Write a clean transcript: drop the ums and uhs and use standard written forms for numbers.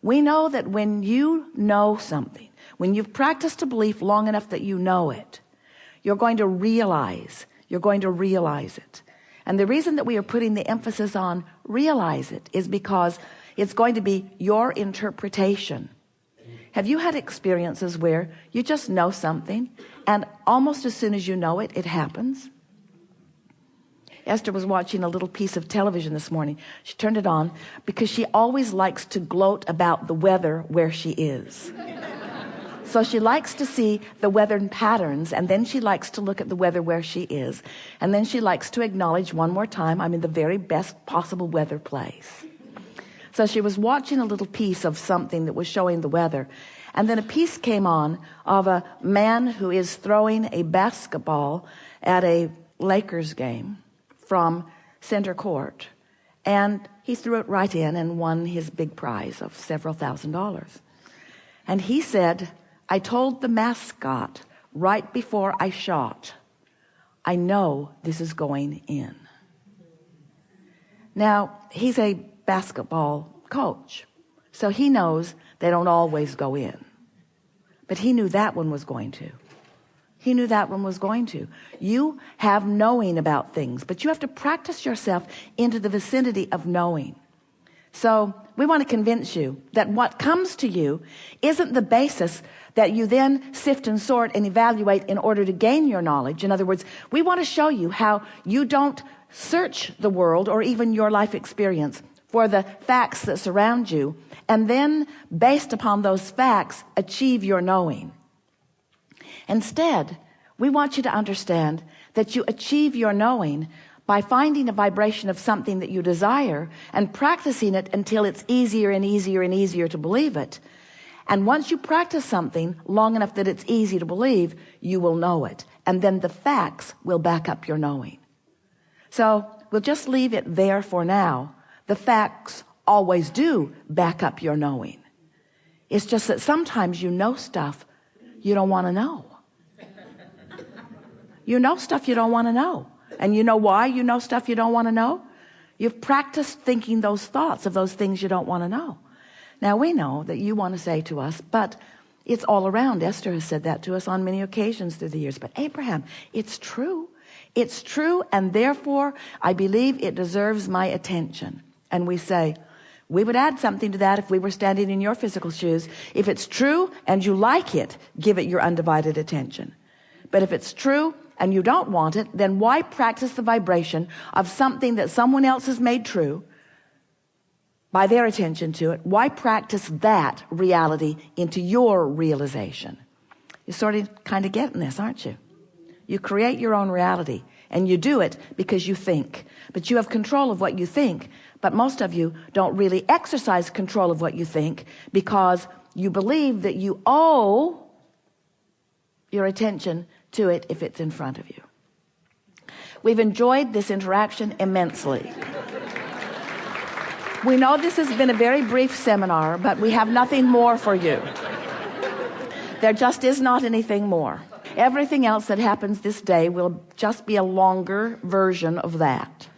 We know that when you know something, when you've practiced a belief long enough that you know it, you're going to realize it. And the reason that we are putting the emphasis on realize it is because it's going to be your interpretation. Have you had experiences where you just know something and almost as soon as you know it, it happens? Esther was watching a little piece of television this morning. She turned it on because she always likes to gloat about the weather where she is. So she likes to see the weather patterns, and then she likes to look at the weather where she is, and then she likes to acknowledge one more time, I'm in the very best possible weather place. So she was watching a little piece of something that was showing the weather, and then a piece came on of a man who is throwing a basketball at a Lakers game from center court, and he threw it right in and won his big prize of several $1,000s. And he said, I told the mascot right before I shot, I know this is going in. Now, he's a basketball coach, so he knows they don't always go in. But he knew that one was going to. He knew that one was going to. You have knowing about things, but you have to practice yourself into the vicinity of knowing. So we want to convince you that what comes to you isn't the basis that you then sift and sort and evaluate in order to gain your knowledge. In other words, we want to show you how you don't search the world or even your life experience for the facts that surround you, and then based upon those facts, achieve your knowing. Instead, we want you to understand that you achieve your knowing by finding a vibration of something that you desire and practicing it until it's easier and easier and easier to believe it. And once you practice something long enough that it's easy to believe, you will know it. And then the facts will back up your knowing. So we'll just leave it there for now. The facts always do back up your knowing. It's just that sometimes you know stuff you don't want to know. You know stuff you don't want to know. And you know why you know stuff you don't want to know? You've practiced thinking those thoughts of those things you don't want to know. Now we know that you want to say to us, but it's all around. Esther has said that to us on many occasions through the years. But Abraham, it's true. It's true, and therefore I believe it deserves my attention. And we say, we would add something to that if we were standing in your physical shoes. If it's true and you like it, give it your undivided attention. But if it's true and you don't want it, then why practice the vibration of something that someone else has made true by their attention to it? Why practice that reality into your realization? You're sort of kind of getting this, aren't you? You create your own reality, and you do it because you think. But you have control of what you think. But most of you don't really exercise control of what you think because you believe that you owe your attention to it if it's in front of you. We've enjoyed this interaction immensely. We know this has been a very brief seminar, but we have nothing more for you. There just is not anything more. Everything else that happens this day will just be a longer version of that.